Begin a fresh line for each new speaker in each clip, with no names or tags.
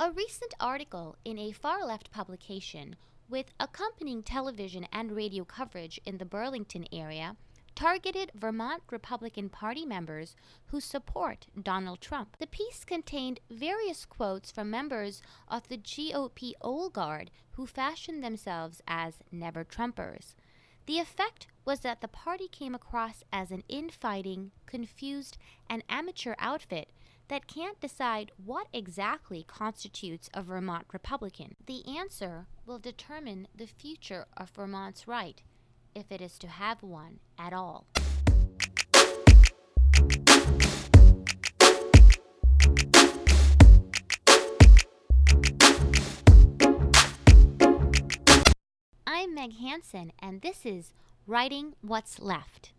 A recent article in a far-left publication with accompanying television and radio coverage in the Burlington area targeted Vermont Republican Party members who support Donald Trump. The piece contained various quotes from members of the GOP old guard who fashioned themselves as never-Trumpers. The effect was that the party came across as an infighting, confused, and amateur outfit that can't decide what exactly constitutes a Vermont Republican. The answer will determine the future of Vermont's right, if it is to have one at all. I'm Meg Hansen, and this is Writing What's Left.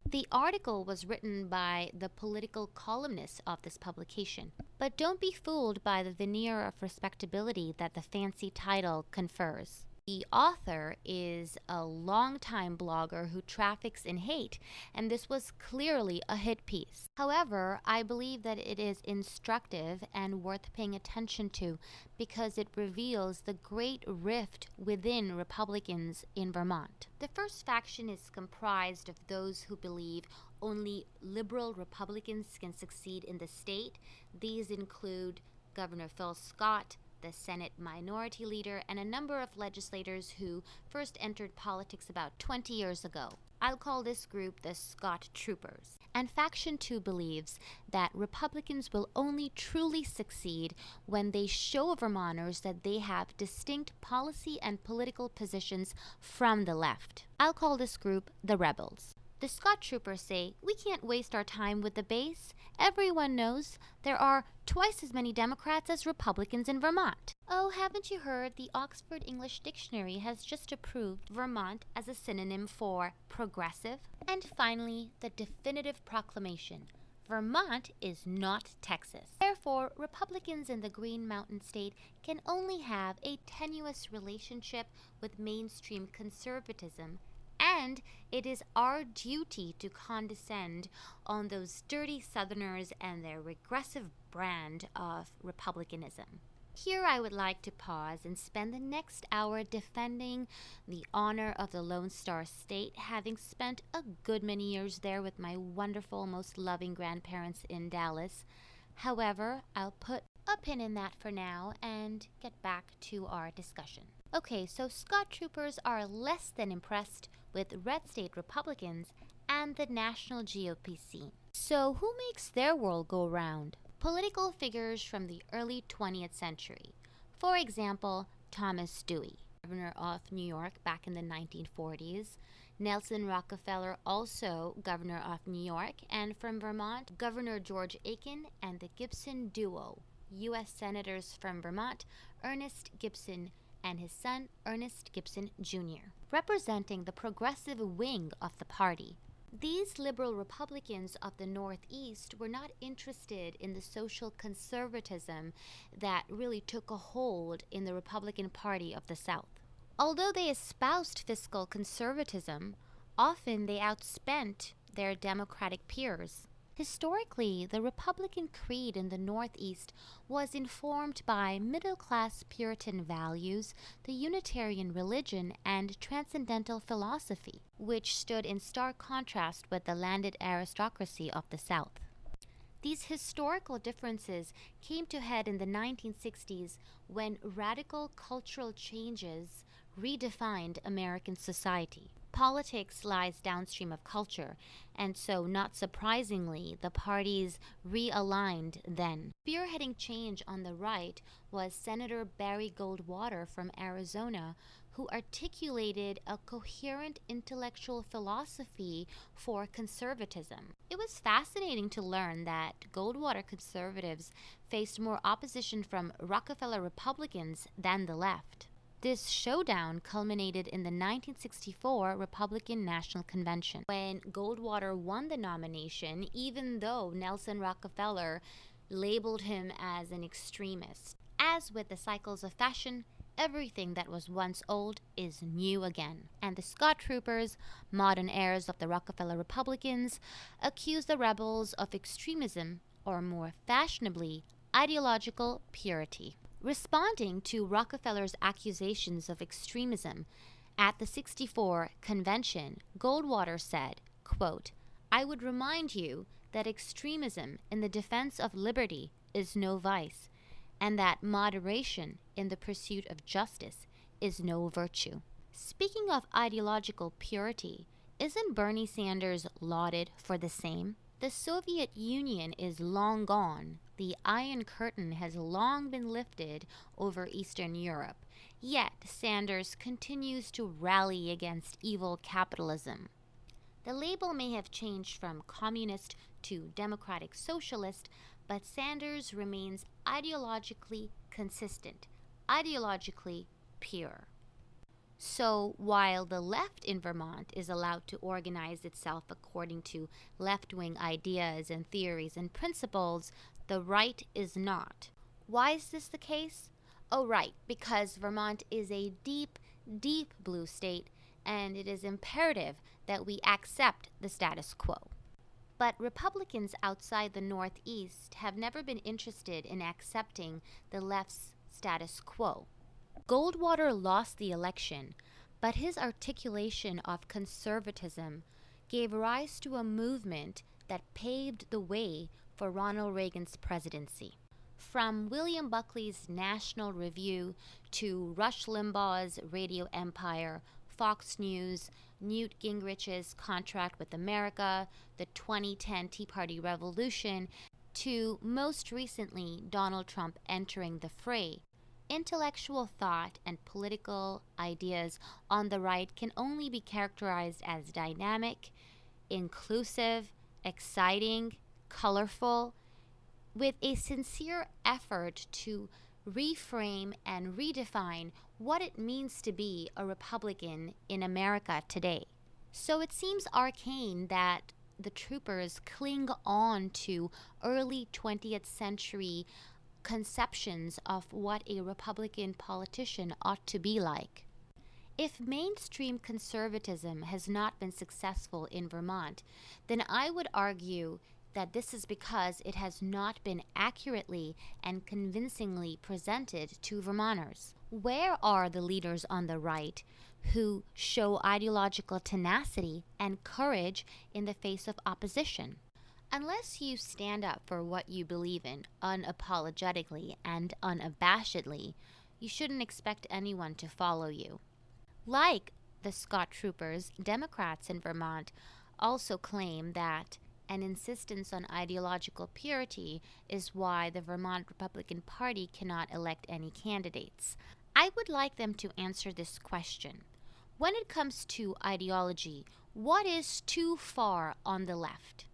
The article was written by the political columnist of this publication, but don't be fooled by the veneer of respectability that the fancy title confers. The author is a longtime blogger who traffics in hate, and this was clearly a hit piece. However, I believe that it is instructive and worth paying attention to because it reveals the great rift within Republicans in Vermont. The first faction is comprised of those who believe only liberal Republicans can succeed in the state. These include Governor Phil Scott, the Senate Minority Leader, and a number of legislators who first entered politics about 20 years ago. I'll call this group the Scott Troopers. And Faction 2 believes that Republicans will only truly succeed when they show Vermonters that they have distinct policy and political positions from the left. I'll call this group the Rebels. The Scott Troopers say, we can't waste our time with the base. Everyone knows there are twice as many Democrats as Republicans in Vermont. Oh, haven't you heard the Oxford English Dictionary has just approved Vermont as a synonym for progressive? And finally, the definitive proclamation. Vermont is not Texas. Therefore, Republicans in the Green Mountain State can only have a tenuous relationship with mainstream conservatism, and it is our duty to condescend on those dirty Southerners and their regressive brand of republicanism. Here I would like to pause and spend the next hour defending the honor of the Lone Star State, having spent a good many years there with my wonderful, most loving grandparents in Dallas. However, I'll put a pin in that for now and get back to our discussion. Okay, so Scott Troopers are less than impressed with red state Republicans and the national GOP scene. So who makes their world go round? Political figures from the early 20th century. For example, Thomas Dewey, governor of New York back in the 1940s. Nelson Rockefeller, also governor of New York. And from Vermont, Governor George Aiken and the Gibson duo, U.S. Senators from Vermont, Ernest Gibson and his son, Ernest Gibson Jr., representing the progressive wing of the party. These liberal Republicans of the Northeast were not interested in the social conservatism that really took a hold in the Republican Party of the South. Although they espoused fiscal conservatism, often they outspent their Democratic peers. Historically, the Republican creed in the Northeast was informed by middle-class Puritan values, the Unitarian religion, and transcendental philosophy, which stood in stark contrast with the landed aristocracy of the South. These historical differences came to head in the 1960s when radical cultural changes redefined American society. Politics lies downstream of culture, and so, not surprisingly, the parties realigned then. Spearheading change on the right was Senator Barry Goldwater from Arizona, who articulated a coherent intellectual philosophy for conservatism. It was fascinating to learn that Goldwater conservatives faced more opposition from Rockefeller Republicans than the left. This showdown culminated in the 1964 Republican National Convention, when Goldwater won the nomination, even though Nelson Rockefeller labeled him as an extremist. As with the cycles of fashion, everything that was once old is new again. And the Scott Troopers, modern heirs of the Rockefeller Republicans, accuse the rebels of extremism, or more fashionably, ideological purity. Responding to Rockefeller's accusations of extremism at the '64 convention, Goldwater said, quote, "I would remind you that extremism in the defense of liberty is no vice, and that moderation in the pursuit of justice is no virtue." Speaking of ideological purity, isn't Bernie Sanders lauded for the same? The Soviet Union is long gone. The Iron Curtain has long been lifted over Eastern Europe. Yet Sanders continues to rally against evil capitalism. The label may have changed from communist to democratic socialist, but Sanders remains ideologically consistent, ideologically pure. So while the left in Vermont is allowed to organize itself according to left-wing ideas and theories and principles, the right is not. Why is this the case? Oh, right, because Vermont is a deep, deep blue state, and it is imperative that we accept the status quo. But Republicans outside the Northeast have never been interested in accepting the left's status quo. Goldwater lost the election, but his articulation of conservatism gave rise to a movement that paved the way for Ronald Reagan's presidency. From William Buckley's National Review to Rush Limbaugh's radio empire, Fox News, Newt Gingrich's contract with America, the 2010 Tea Party revolution, to most recently Donald Trump entering the fray, intellectual thought and political ideas on the right can only be characterized as dynamic, inclusive, exciting, colorful, with a sincere effort to reframe and redefine what it means to be a Republican in America today. So it seems arcane that the troopers cling on to early 20th century conceptions of what a Republican politician ought to be like. If mainstream conservatism has not been successful in Vermont, then I would argue that this is because it has not been accurately and convincingly presented to Vermonters. Where are the leaders on the right who show ideological tenacity and courage in the face of opposition? Unless you stand up for what you believe in unapologetically and unabashedly, you shouldn't expect anyone to follow you. Like the Scott Troopers, Democrats in Vermont also claim that an insistence on ideological purity is why the Vermont Republican Party cannot elect any candidates. I would like them to answer this question. When it comes to ideology, what is too far on the left?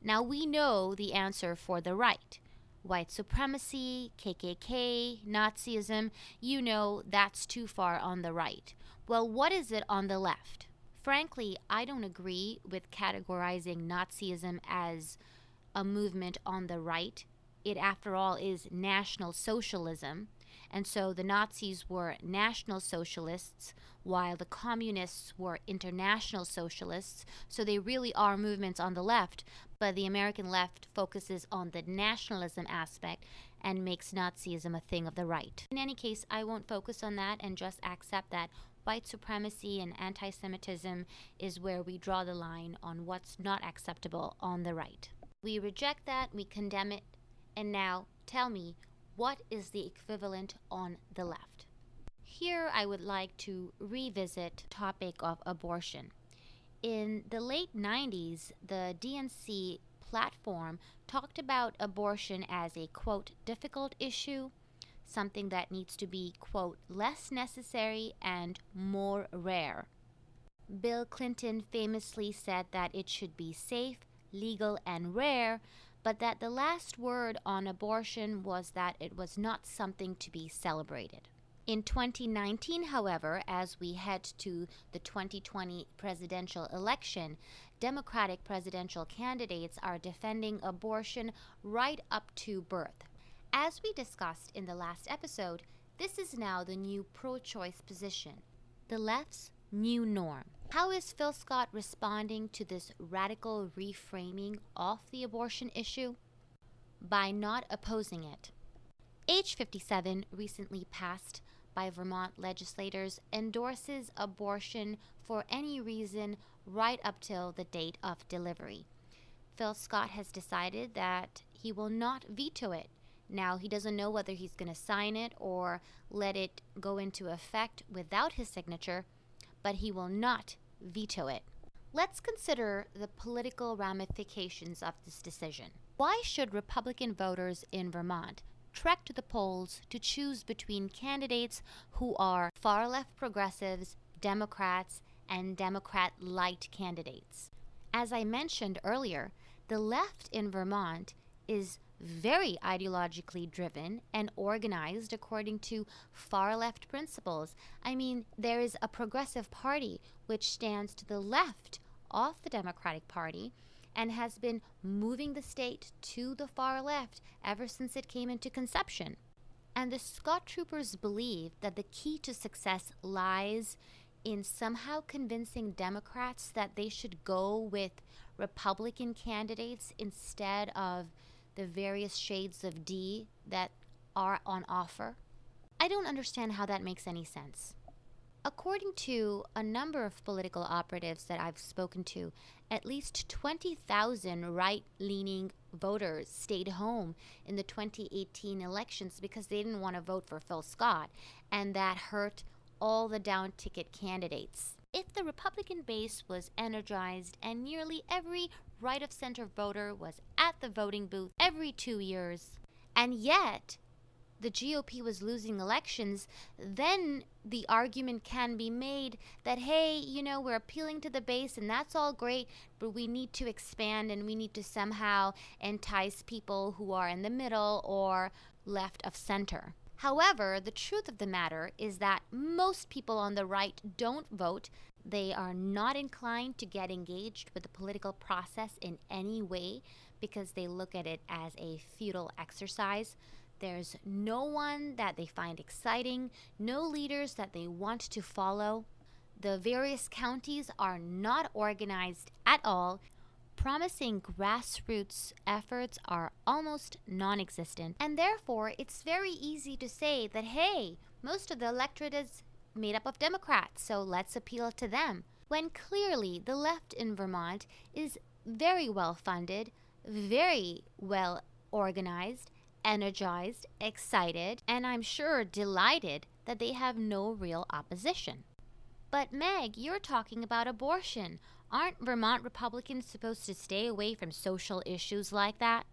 Now we know the answer for the right. White supremacy, KKK, Nazism, you know that's too far on the right. Well, what is it on the left? Frankly, I don't agree with categorizing Nazism as a movement on the right. It, after all, is National Socialism. And so the Nazis were National Socialists, while the Communists were International Socialists. So they really are movements on the left, but the American left focuses on the nationalism aspect and makes Nazism a thing of the right. In any case, I won't focus on that and just accept that white supremacy and anti-Semitism is where we draw the line on what's not acceptable on the right. We reject that, we condemn it, and now tell me, what is the equivalent on the left? Here I would like to revisit the topic of abortion. In the late 90s, the DNC platform talked about abortion as a, quote, difficult issue, something that needs to be, quote, less necessary and more rare. Bill Clinton famously said that it should be safe, legal, and rare, but that the last word on abortion was that it was not something to be celebrated. In 2019, however, as we head to the 2020 presidential election, Democratic presidential candidates are defending abortion right up to birth. As we discussed in the last episode, this is now the new pro-choice position, the left's new norm. How is Phil Scott responding to this radical reframing of the abortion issue? By not opposing it. Age 57, recently passed by Vermont legislators, endorses abortion for any reason right up till the date of delivery. Phil Scott has decided that he will not veto it. Now, he doesn't know whether he's going to sign it or let it go into effect without his signature, but he will not veto it. Let's consider the political ramifications of this decision. Why should Republican voters in Vermont trek to the polls to choose between candidates who are far-left progressives, Democrats, and Democrat-light candidates? As I mentioned earlier, the left in Vermont is very ideologically driven and organized according to far-left principles. I mean, there is a progressive party which stands to the left of the Democratic Party and has been moving the state to the far left ever since it came into conception. And the Scott Troopers believe that the key to success lies in somehow convincing Democrats that they should go with Republican candidates instead of the various shades of D that are on offer. I don't understand how that makes any sense. According to a number of political operatives that I've spoken to, at least 20,000 right-leaning voters stayed home in the 2018 elections because they didn't want to vote for Phil Scott, and that hurt all the down-ticket candidates. If the Republican base was energized and nearly every right-of-center voter was at the voting booth every 2 years, and yet the GOP was losing elections, then the argument can be made that, hey, we're appealing to the base and that's all great, but we need to expand and we need to somehow entice people who are in the middle or left of center. However, the truth of the matter is that most people on the right don't vote. They are not inclined to get engaged with the political process in any way because they look at it as a futile exercise. There's no one that they find exciting, no leaders that they want to follow. The various counties are not organized at all. Promising grassroots efforts are almost non-existent. And therefore, it's very easy to say that, hey, most of the electorate is made up of Democrats, so let's appeal to them. When clearly the left in Vermont is very well funded, very well organized, energized, excited, and I'm sure delighted that they have no real opposition. But Meg, you're talking about abortion. Aren't Vermont Republicans supposed to stay away from social issues like that?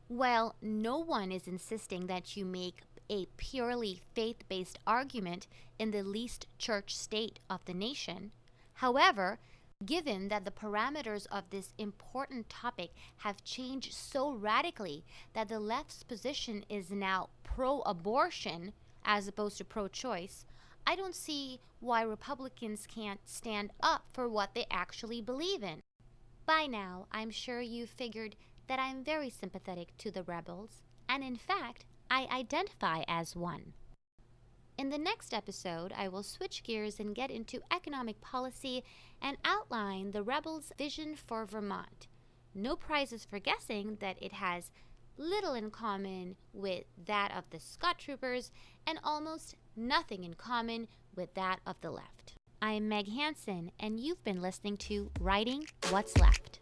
Well, no one is insisting that you make a purely faith-based argument in the least church state of the nation. However, given that the parameters of this important topic have changed so radically that the left's position is now pro-abortion as opposed to pro-choice, I don't see why Republicans can't stand up for what they actually believe in. By now, I'm sure you've figured that I'm very sympathetic to the rebels, and in fact, I identify as one. In the next episode, I will switch gears and get into economic policy and outline the rebels' vision for Vermont. No prizes for guessing that it has little in common with that of the Scott Troopers and almost nothing in common with that of the left. I'm Meg Hansen, and you've been listening to Writing What's Left.